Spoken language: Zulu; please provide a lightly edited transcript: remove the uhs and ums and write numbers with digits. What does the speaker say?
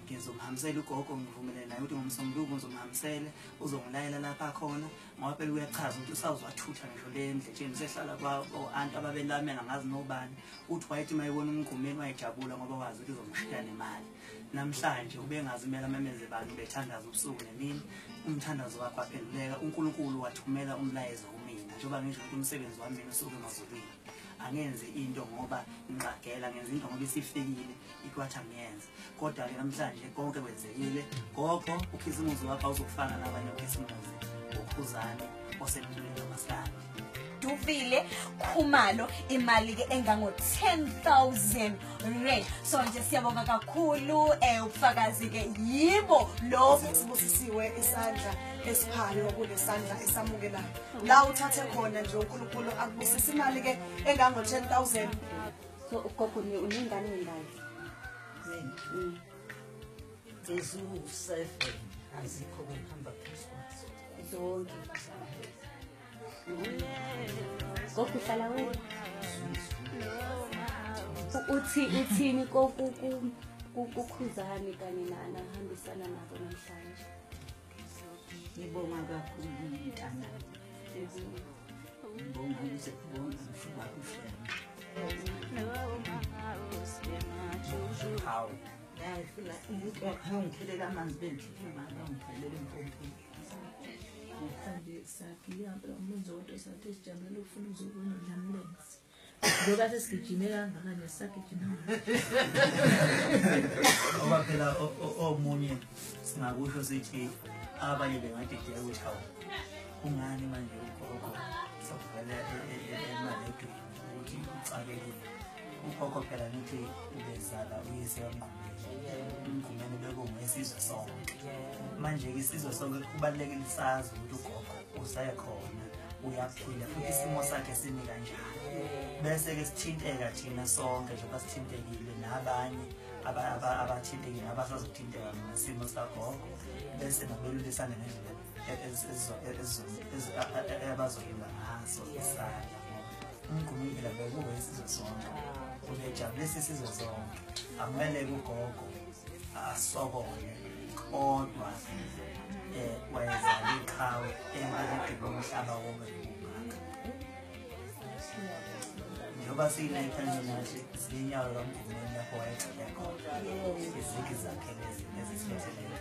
ngizomhambisela ugogo ngivumelene naye ukuthi ngomsombuluko ngizomhambisela uzongilayela lapha khona ngoba phela uyachaza ukuthi usawuzathutha ngisho le ndletsheni sehlala kwabo anti ababelamela ngazi nobani uthi wayethi mayibona umgqumeni wayejabula ngoba wazi ukuthi uzomshiya nemali namhlanje ubengazimela memeze abantu bethandaza ubusuku nemini umthandazo wakhe waphenduleka uNkulunkulu wathumela umlayezo kumina njengoba ngisho ukuthi umsebenzi wami mina usuke emazulwini angenze into ngoba ngqagela ngenza into ngoba isifikile ikwathi angiyenza kodwa ke namhlanje konke kwenzekile gogo ukhisimuzi wakho uzofana nabanye ukhisimuzi ukhuzane osemhlweni kaMaskandi Duvile Khumalo imali ke engango 10,000 rand so nje siyabonga kakhulu ubufakazi ke yibo lo sibusisiwe isandla esiphayo kulesandla esamukelayo la uthathe khona nje uNkulunkulu akubusisa imali ke engango 10,000 so ugogo unengane ngani Zezu7 azikho kuhamba phezulu zonke gogo hlala wena uthini kokukhuzani kanye nahambisana nabo namhlanje ngibonga kakhulu umntana ngibonga ukuthi kubonga mfuba kuhlala hawu yafuna umuntu wakhangithelela amanzi bendle imali angiphelele empompini Kandi sakile ampela umuntu zonke sathi sijabule ufuna uzobona udlamlenzi ngoba sesigijime kangakanye sakijima ngoba phela omunye singakusho sithi abanye bengathi nje ukuthi hawu kungani manje ugogo sokuvela emali edwini ukuthi ucakekile ugogo phela nithi ubezala uyise umgqumeni bekunguyisizwe sonke manje ke isizwe sonke kubalekile sazi ukuthi ugogo usekhona uyaphila futhi isimo sakhe simi kanjani bese ke sithinteka thina sonke njengoba sithintekile nabanye abathintekile abasazothinteka nesimo sagogo bese nobelulisana ngendlela abazoyima ngaso isala umgqumeni phela bekuyisizwe sonke ubejabulisa isizwe sonke akumele ugogo asokole kodwa wayezala iqhawe emphakathini womhlaba wonke njengoba siyinayithanye nathi zinyawo lomgqumeni lapho wayegxile khona izigi zakhe lezi ezisiphethelele